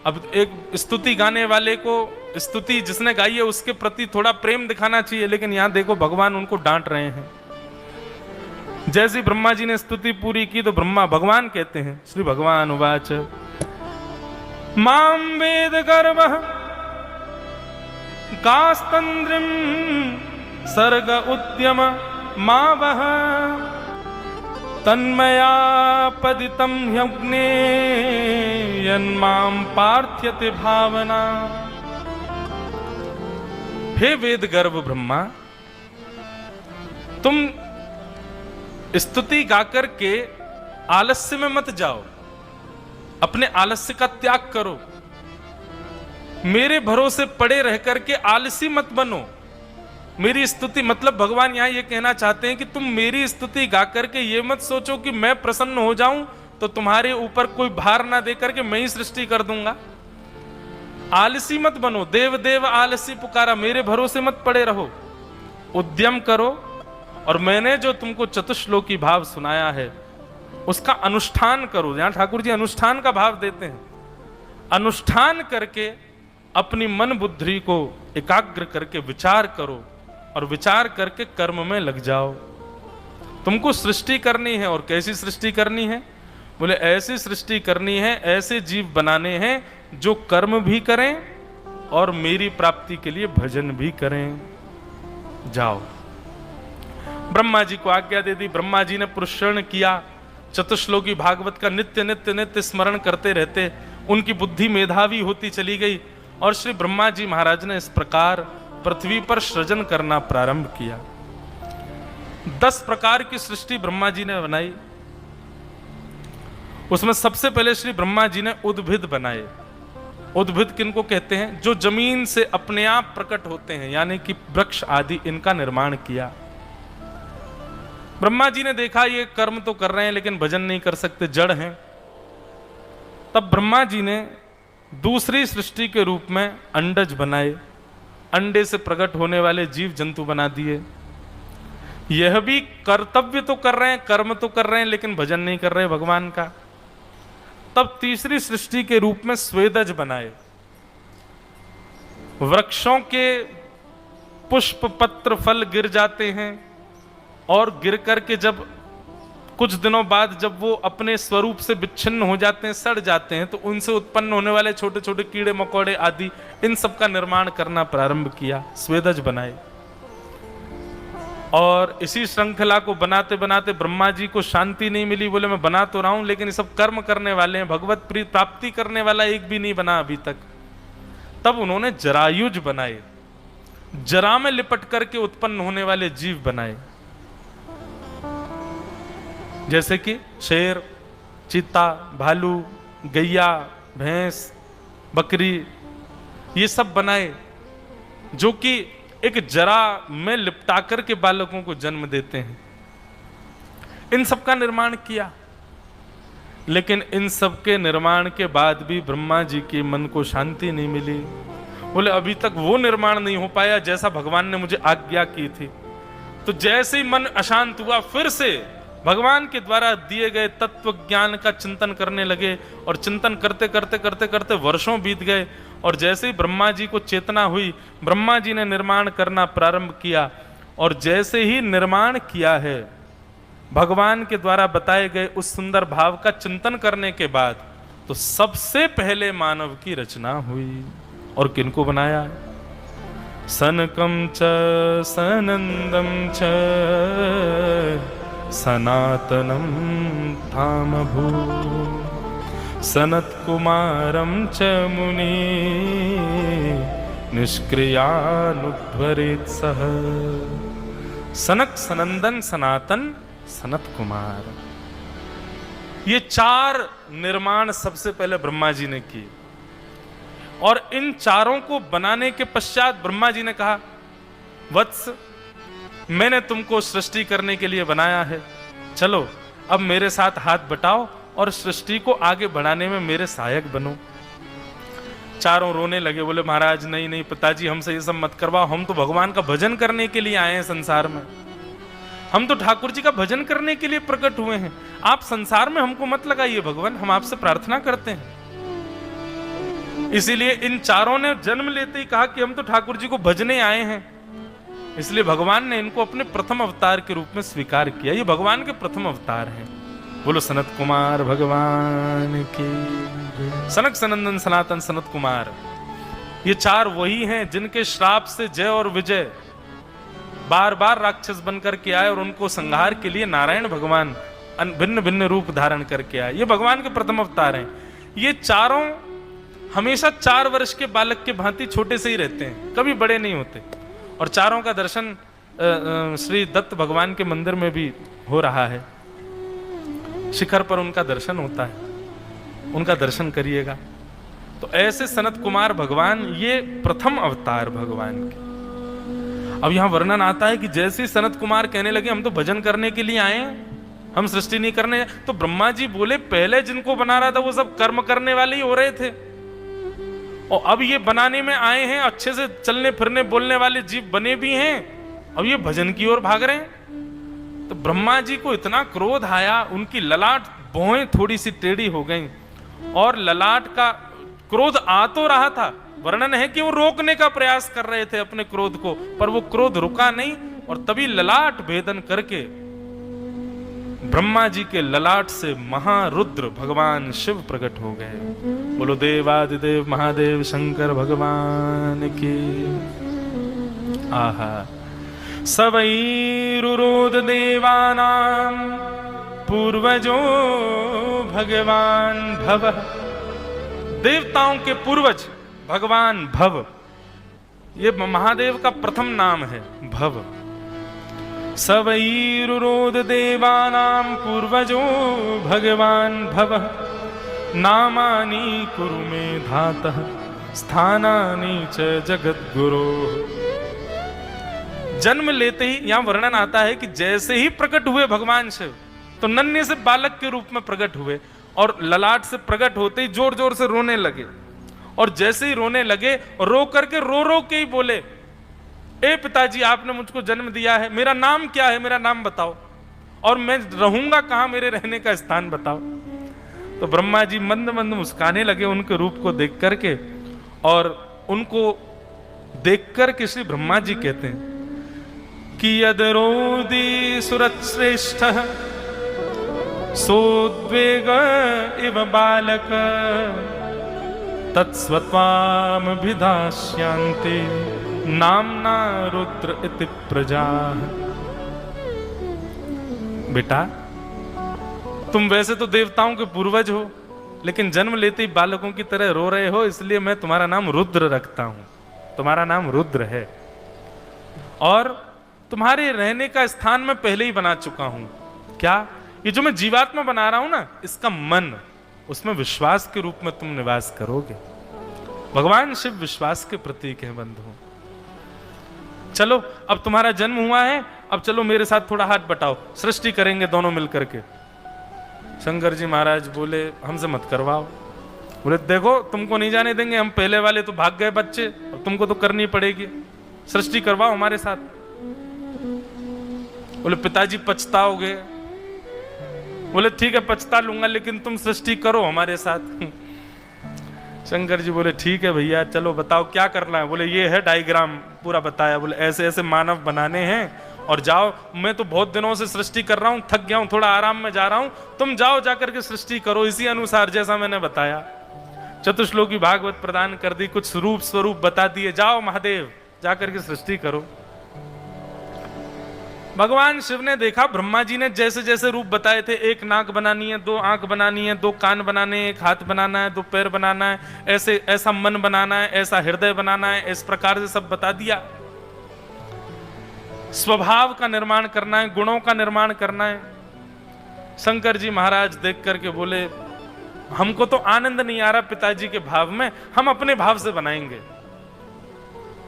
अब एक स्तुति गाने वाले को स्तुति जिसने गाई है उसके प्रति थोड़ा प्रेम दिखाना चाहिए, लेकिन यहां देखो भगवान उनको डांट रहे हैं। जैसे ब्रह्मा जी ने स्तुति पूरी की तो भगवान कहते हैं, श्री भगवान उवाच माम वेद गर्वः कास्तंद्रिम सर्ग उद्यम मावह तन्मया पदितं ह्यग्ने यन्मां पार्थ्यते भावना। हे वेद गर्भ ब्रह्मा, तुम स्तुति गाकर के आलस्य में मत जाओ, अपने आलस्य का त्याग करो, मेरे भरोसे पड़े रह करके आलसी मत बनो। मेरी स्तुति, मतलब भगवान यहां ये कहना चाहते हैं कि तुम मेरी स्तुति गा करके ये मत सोचो कि मैं प्रसन्न हो जाऊं तो तुम्हारे ऊपर कोई भार ना देकर के मैं ही सृष्टि कर दूंगा। आलसी मत बनो, देव देव आलसी पुकारा, मेरे भरोसे मत पड़े रहो, उद्यम करो और मैंने जो तुमको चतुश्लोकी भाव सुनाया है उसका अनुष्ठान करो। यहां ठाकुर जी अनुष्ठान का भाव देते हैं। अनुष्ठान करके अपनी मन बुद्धि को एकाग्र करके विचार करो और विचार करके कर्म में लग जाओ। तुमको सृष्टि करनी है, और कैसी सृष्टि करनी है? बोले ऐसी सृष्टि करनी है, ऐसे जीव बनाने हैं जो कर्म भी करें और मेरी प्राप्ति के लिए भजन भी करें। जाओ। ब्रह्मा जी को आज्ञा दे दी। ब्रह्मा जी ने पुरस्करण किया, चतुश्लोकी भागवत का नित्य नित्य नित्य स्मरण करते रहते, उनकी बुद्धि मेधावी होती चली गई और श्री ब्रह्मा जी महाराज ने इस प्रकार पृथ्वी पर सृजन करना प्रारंभ किया। 10 प्रकार की सृष्टि ब्रह्मा जी ने बनाई। उसमें सबसे पहले श्री ब्रह्मा जी ने उद्भिद बनाए। उद्भिद किनको कहते हैं? जो जमीन से अपने आप प्रकट होते हैं, यानी कि वृक्ष आदि, इनका निर्माण किया। ब्रह्मा जी ने देखा ये कर्म तो कर रहे हैं लेकिन भजन नहीं कर सकते, जड़ हैं। तब ब्रह्मा जी ने दूसरी सृष्टि के रूप में अंडज बनाए। अंडे से प्रकट होने वाले जीव जंतु बना दिए। यह भी कर्तव्य तो कर रहे हैं, कर्म तो कर रहे हैं, लेकिन भजन नहीं कर रहे भगवान का। तब तीसरी सृष्टि के रूप में स्वेदज बनाए। वृक्षों के पुष्प पत्र फल गिर जाते हैं और गिर करके जब कुछ दिनों बाद जब वो अपने स्वरूप से विच्छिन्न हो जाते हैं, सड़ जाते हैं, तो उनसे उत्पन्न होने वाले छोटे छोटे कीड़े मकोड़े आदि, इन सब का निर्माण करना प्रारंभ किया, स्वेदज बनाए। और इसी श्रृंखला को बनाते बनाते ब्रह्मा जी को शांति नहीं मिली। बोले मैं बना तो रहा हूं लेकिन ये सब कर्म करने वाले हैं, भगवत प्राप्ति करने वाला एक भी नहीं बना अभी तक। तब उन्होंने जरायुज बनाए। जरा में लिपट करके उत्पन्न होने वाले जीव बनाए, जैसे कि शेर, चीता, भालू, गैया, भैंस, बकरी, ये सब बनाए, जो कि एक जरा में लिपटा करके बालकों को जन्म देते हैं। इन सब का निर्माण किया। लेकिन इन सब के निर्माण के बाद भी ब्रह्मा जी के मन को शांति नहीं मिली। बोले अभी तक वो निर्माण नहीं हो पाया जैसा भगवान ने मुझे आज्ञा की थी। तो जैसे ही मन अशांत हुआ, फिर से भगवान के द्वारा दिए गए तत्व ज्ञान का चिंतन करने लगे और चिंतन करते करते करते करते वर्षों बीत गए। और जैसे ही ब्रह्मा जी को चेतना हुई, ब्रह्मा जी ने निर्माण करना प्रारंभ किया। और जैसे ही निर्माण किया है, भगवान के द्वारा बताए गए उस सुंदर भाव का चिंतन करने के बाद, तो सबसे पहले मानव की रचना हुई। और किनको बनाया? सनकम च सनंदम च सनातनम धाम भू सनत कुमारम च मुनि निष्क्रियानुध्वरेत् सह। सनक, सनंदन, सनातन, सनत कुमार, ये 4 निर्माण सबसे पहले ब्रह्मा जी ने किए। और इन चारों को बनाने के पश्चात ब्रह्मा जी ने कहा, वत्स, मैंने तुमको सृष्टि करने के लिए बनाया है, चलो अब मेरे साथ हाथ बटाओ और सृष्टि को आगे बढ़ाने में मेरे सहायक बनो। चारों रोने लगे, बोले महाराज नहीं नहीं पिताजी, हमसे ये सब मत करवाओ, हम तो भगवान का भजन करने के लिए आए हैं संसार में, हम तो ठाकुर जी का भजन करने के लिए प्रकट हुए हैं, आप संसार में हमको मत लगाइए भगवान, हम आपसे प्रार्थना करते हैं। इसीलिए इन चारों ने जन्म लेते ही कहा कि हम तो ठाकुर जी को भजने आए हैं। इसलिए भगवान ने इनको अपने प्रथम अवतार के रूप में स्वीकार किया। ये भगवान के प्रथम अवतार हैं। बोलो सनत कुमार भगवान की। सनक, सनंदन, सनातन, सनत कुमार, ये 4 वही हैं जिनके श्राप से जय और विजय बार बार राक्षस बनकर के आए और उनको संहार के लिए नारायण भगवान भिन्न भिन्न रूप धारण करके आए। ये भगवान के प्रथम अवतार हैं। ये चारों हमेशा 4 वर्ष के बालक के भांति छोटे से ही रहते हैं, कभी बड़े नहीं होते। और चारों का दर्शन श्री दत्त भगवान के मंदिर में भी हो रहा है। शिखर पर उनका दर्शन होता है, उनका दर्शन करिएगा। तो ऐसे सनत कुमार भगवान, ये प्रथम अवतार भगवान के। अब यहां वर्णन आता है कि जैसे सनत कुमार कहने लगे हम तो भजन करने के लिए आए हैं, हम सृष्टि नहीं करने। तो ब्रह्मा जी बोले पहले जिनको बना रहा था वो सब कर्म करने वाले ही हो रहे थे, और अब ये बनाने में आए हैं, अच्छे से चलने फिरने बोलने वाले जीव बने भी हैं, अब ये भजन की ओर भाग रहे हैं। तो ब्रह्मा जी को इतना क्रोध आया, उनकी ललाट भौहें थोड़ी सी टेढ़ी हो गई, और ललाट का क्रोध आ तो रहा था, वर्णन है कि वो रोकने का प्रयास कर रहे थे अपने क्रोध को, पर वो क्रोध रुका नहीं, और तभी ललाट भेदन करके ब्रह्मा जी के ललाट से महारुद्र भगवान शिव प्रकट हो गए। बोलो देवादिदेव महादेव शंकर भगवान की। आहा। सबैरुरोद देवानां पूर्वजो भगवान भव। देवताओं के पूर्वज भगवान भव, ये महादेव का प्रथम नाम है भव। सबैरुरोद देवानां पूर्वजो भगवान भव। नामानि कुरु मे धातः स्थानानि च जगद्गुरो। जन्म लेते ही यहां वर्णन आता है कि जैसे ही प्रकट हुए भगवान शिव, तो नन्हे से बालक के रूप में प्रकट हुए, और ललाट से प्रकट होते ही जोर जोर से रोने लगे, और जैसे ही रोने लगे रो करके रो के ही बोले, ए पिताजी आपने मुझको जन्म दिया है, मेरा नाम क्या है, मेरा नाम बताओ, और मैं रहूंगा कहां, मेरे रहने का स्थान बताओ। तो ब्रह्मा जी मंद मंद मुस्काने लगे उनके रूप को देख करके, और उनको देख करके श्री ब्रह्मा जी कहते हैं कि यदरोदि सुरश्रेष्ठ सोद्वेग इव बालक तत्स्वत्वाम भिदास्यांते नामना रुद्र इति प्रजा। बेटा तुम वैसे तो देवताओं के पूर्वज हो, लेकिन जन्म लेते ही बालकों की तरह रो रहे हो, इसलिए मैं तुम्हारा नाम रुद्र रखता हूं। तुम्हारा नाम रुद्र है, और तुम्हारे रहने का स्थान मैं पहले ही बना चुका हूं। क्या? ये जो मैं जीवात्मा बना रहा हूं ना, इसका मन, उसमें विश्वास के रूप में तुम निवास करोगे। भगवान शिव विश्वास के प्रतीक हैं बंधु। चलो अब तुम्हारा जन्म हुआ है, अब चलो मेरे साथ थोड़ा हाथ बटाओ, सृष्टि करेंगे दोनों मिलकर के। शंकर जी महाराज बोले हमसे मत करवाओ। बोले देखो तुमको नहीं जाने देंगे, हम पहले वाले तो भाग गए बच्चे, अब तुमको तो करनी पड़ेगी, सृष्टि करवाओ हमारे साथ। बोले पिताजी पछताओगे। बोले ठीक है पछता लूंगा, लेकिन तुम सृष्टि करो हमारे साथ। शंकर जी बोले ठीक है भैया, चलो बताओ क्या करना है। बोले ये है डायग्राम पूरा बताया। बोले ऐसे ऐसे मानव बनाने हैं, और जाओ, मैं तो बहुत दिनों से सृष्टि कर रहा हूं, थक गया हूं, थोड़ा आराम में जा रहा हूं, तुम जाओ जाकर के सृष्टि करो इसी अनुसार जैसा मैंने बताया। चतुश्लोकी भागवत प्रदान कर दी, कुछ रूप स्वरूप बता दिए, जाओ महादेव जाकर के सृष्टि करो। भगवान शिव ने देखा ब्रह्मा जी ने जैसे जैसे रूप बताए थे, एक नाक बनानी है, दो आंख बनानी है, दो कान बनाने हैं, एक हाथ बनाना है, दो पैर बनाना है, ऐसे ऐसा मन बनाना है, ऐसा हृदय बनाना है, इस प्रकार से सब बता दिया। स्वभाव का निर्माण करना है, गुणों का निर्माण करना है। शंकर जी महाराज देख करके बोले हमको तो आनंद नहीं आ रहा पिताजी के भाव में, हम अपने भाव से बनाएंगे।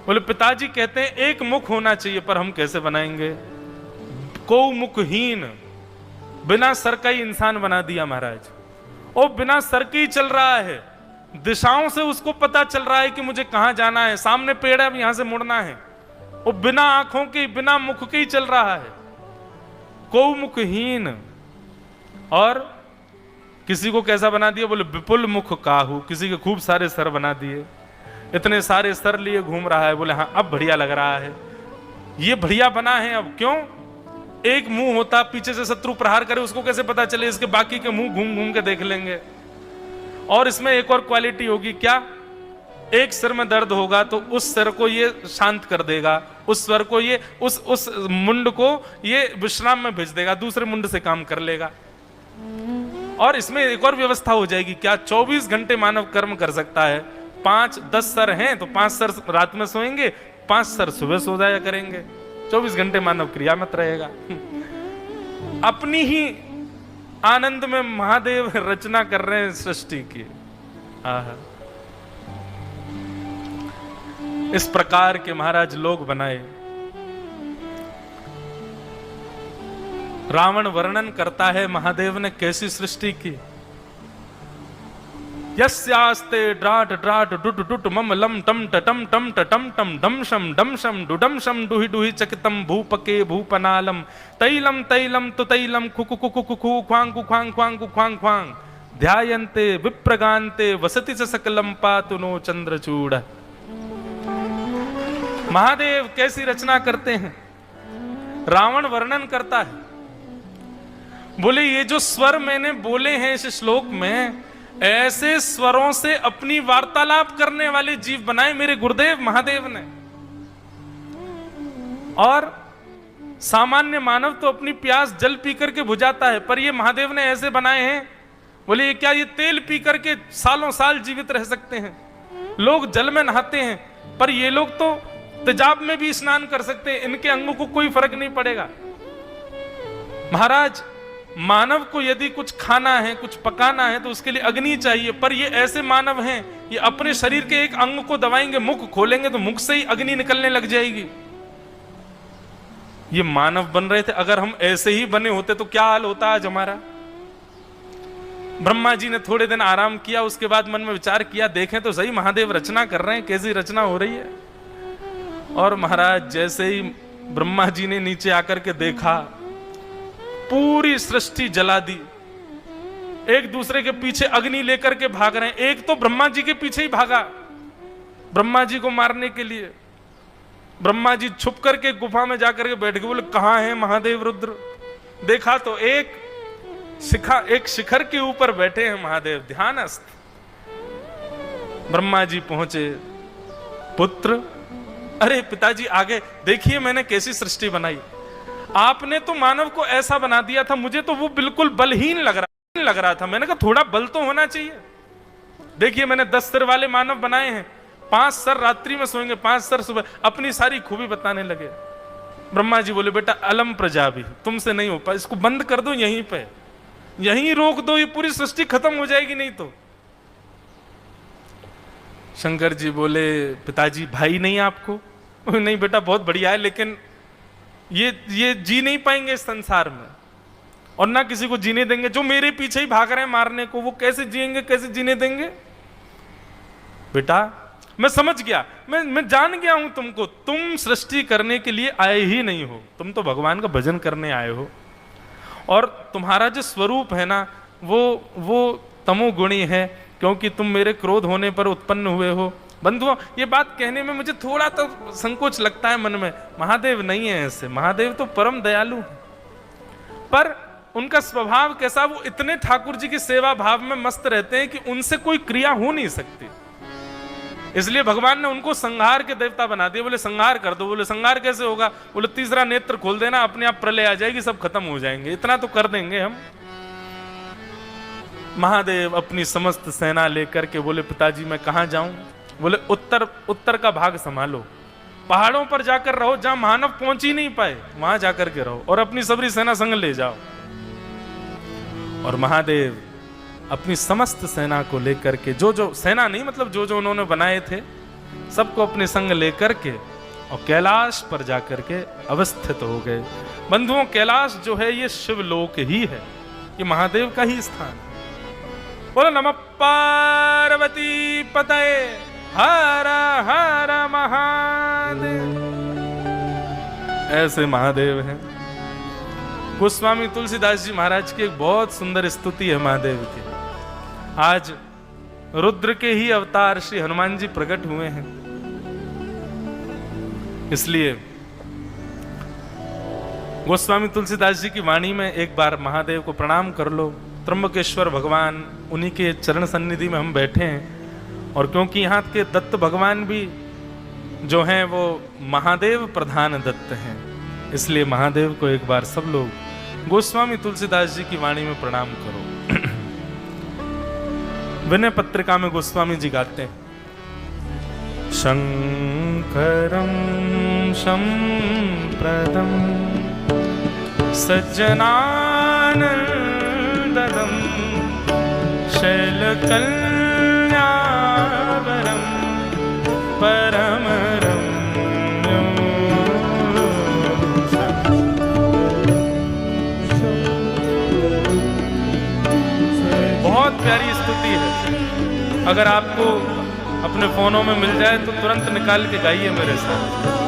बोले पिताजी कहते हैं एक मुख होना चाहिए, पर हम कैसे बनाएंगे? को मुखहीन, बिना सर का ही इंसान बना दिया महाराज। ओ बिना सर के ही चल रहा है, दिशाओं से उसको पता चल रहा है कि मुझे कहां जाना है, सामने पेड़ है अब यहां से मुड़ना है। वो बिना आंखों के, बिना मुख के ही चल रहा है, को मुखहीन। और किसी को कैसा बना दिया? बोले विपुल मुख काहू, किसी के खूब सारे सर बना दिए, इतने सारे सर लिए घूम रहा है। बोले हाँ अब बढ़िया लग रहा है, ये बढ़िया बना है। अब क्यों? एक मुंह होता, पीछे से शत्रु प्रहार करे उसको कैसे पता चले, इसके बाकी के मुंह घूम घूम के देख लेंगे। और इसमें एक और क्वालिटी होगी, क्या? एक सिर में दर्द होगा तो उस सिर को ये शांत कर देगा, उस स्वर को ये, उस मुंड को ये विश्राम में भेज देगा, दूसरे मुंड से काम कर लेगा। और इसमें एक और व्यवस्था हो जाएगी, क्या? 24 घंटे मानव कर्म कर सकता है। 5-10 सर हैं तो 5 सर रात में सोएंगे, 5 सर सुबह सो जाया करेंगे। 24 घंटे मानव क्रिया मत रहेगा। अपनी ही आनंद में महादेव रचना कर रहे हैं सृष्टि की। इस प्रकार के महाराज लोग बनाए। रावण वर्णन करता है महादेव ने कैसी सृष्टि की। यस्यास्ते ड्राट ड्राट डुट डुट मम लम टम टम टम टम टम डमशम डमशम डुडमशम डुहि डुहि चकितम भूपके भूपनालम तैलम तैलम तु तैलम खुकु खुकु खुकु ख्वांग ख्वांग ख्वांग ख्वांग ख्वांग ध्यायन्ते विप्रगान्ते वसति च सकलम पातु नो चंद्रचूड़। महादेव कैसी रचना करते हैं। रावण वर्णन करता है, बोले ये जो स्वर मैंने बोले हैं इस श्लोक में, ऐसे स्वरों से अपनी वार्तालाप करने वाले जीव बनाए मेरे गुरुदेव महादेव ने। और सामान्य मानव तो अपनी प्यास जल पी करके बुझाता है, पर ये महादेव ने ऐसे बनाए हैं, बोले ये क्या ये तेल पी करके सालों साल जीवित रह सकते हैं। लोग जल में नहाते हैं, पर ये लोग तो तेजाब में भी स्नान कर सकते हैं, इनके अंगों को कोई फर्क नहीं पड़ेगा। महाराज, मानव को यदि कुछ खाना है, कुछ पकाना है, तो उसके लिए अग्नि चाहिए, पर ये ऐसे मानव हैं, ये अपने शरीर के एक अंग को दबाएंगे, मुख खोलेंगे तो मुख से ही अग्नि निकलने लग जाएगी। ये मानव बन रहे थे, अगर हम ऐसे ही बने होते तो क्या हाल होता आज हमारा। ब्रह्मा जी ने थोड़े दिन आराम किया, उसके बाद मन में विचार किया, देखें तो सही महादेव रचना कर रहे हैं, कैसी रचना हो रही है। और महाराज जैसे ही ब्रह्मा जी ने नीचे आकर के देखा, पूरी सृष्टि जला दी। एक दूसरे के पीछे अग्नि लेकर के भाग रहे हैं। एक तो ब्रह्मा जी के पीछे ही भागा ब्रह्मा जी को मारने के लिए। ब्रह्मा जी छुप करके गुफा में जाकर के बैठ गए, बोले कहां है महादेव रुद्र। देखा तो एक शिखर के ऊपर बैठे हैं महादेव ध्यानस्थ। ब्रह्मा जी पहुंचे, पुत्र, अरे पिताजी आगे देखिए मैंने कैसी सृष्टि बनाई। आपने तो मानव को ऐसा बना दिया था, मुझे तो वो बिल्कुल बलहीन लग रहा था। मैंने कहा थोड़ा बल तो होना चाहिए। देखिए मैंने 10 सिर वाले मानव बनाए हैं, 5 सर रात्रि में सोएंगे, 5 सर सुबह। अपनी सारी खूबी बताने लगे। ब्रह्मा जी बोले बेटा अलम प्रजा भी तुमसे नहीं हो पाए, इसको बंद कर दो, यहीं पे यहीं रोक दो, ये पूरी सृष्टि खत्म हो जाएगी नहीं तो। शंकर जी बोले पिताजी भाई नहीं आपको। नहीं बेटा बहुत बढ़िया है, लेकिन ये जी नहीं पाएंगे इस संसार में, और ना किसी को जीने देंगे। जो मेरे पीछे ही भाग रहे हैं मारने को, वो कैसे जिएंगे, कैसे जीने देंगे। बेटा मैं समझ गया, मैं जान गया हूं तुमको, तुम सृष्टि करने के लिए आए ही नहीं हो, तुम तो भगवान का भजन करने आए हो। और तुम्हारा जो स्वरूप है ना वो तमोगुणी है, क्योंकि तुम मेरे क्रोध होने पर उत्पन्न हुए हो। बंधुओं ये बात कहने में मुझे थोड़ा तो संकोच लगता है मन में। महादेव नहीं है ऐसे, महादेव तो परम दयालु है, पर उनका स्वभाव कैसा, वो इतने ठाकुर जी की सेवा भाव में मस्त रहते हैं कि उनसे कोई क्रिया हो नहीं सकती। इसलिए भगवान ने उनको संहार के देवता बना दिए। बोले संहार कर दो। बोले संहार कैसे होगा। बोले तीसरा नेत्र खोल देना, अपने आप प्रलय आ जाएगी, सब खत्म हो जाएंगे, इतना तो कर देंगे हम। महादेव अपनी समस्त सेना लेकर के बोले पिताजी मैं कहां जाऊं। बोले उत्तर का भाग संभालो, पहाड़ों पर जाकर रहो, जहां मानव पहुंच ही नहीं पाए वहां जाकर के रहो, और अपनी सबरी सेना संग ले जाओ। और महादेव अपनी समस्त सेना को लेकर के, जो सेना नहीं मतलब जो उन्होंने बनाए थे, सबको अपने संग लेकर के और कैलाश पर जाकर के अवस्थित हो गए। बंधुओं कैलाश जो है ये शिवलोक ही है, ये महादेव का ही स्थान है। बोलो नमः पार्वती पतये हर हर महादेव। ऐसे महादेव हैं। गोस्वामी तुलसीदास जी महाराज की एक बहुत सुंदर स्तुति है महादेव की। आज रुद्र के ही अवतार श्री हनुमान जी प्रकट हुए हैं, इसलिए गोस्वामी तुलसीदास जी की वाणी में एक बार महादेव को प्रणाम कर लो। त्र्यंबकेश्वर भगवान, उन्हीं के चरण सन्निधि में हम बैठे हैं, और क्योंकि यहाँ के दत्त भगवान भी जो हैं वो महादेव प्रधान दत्त हैं, इसलिए महादेव को एक बार सब लोग गोस्वामी तुलसीदास जी की वाणी में प्रणाम करो। विनय पत्रिका में गोस्वामी जी गाते हैं, शंकरम संप्रदम सज्जनानंददम शैलकल्यावरम परमरम अगर आपको अपने फोनों में मिल जाए तो तुरंत निकाल के गाइए मेरे साथ।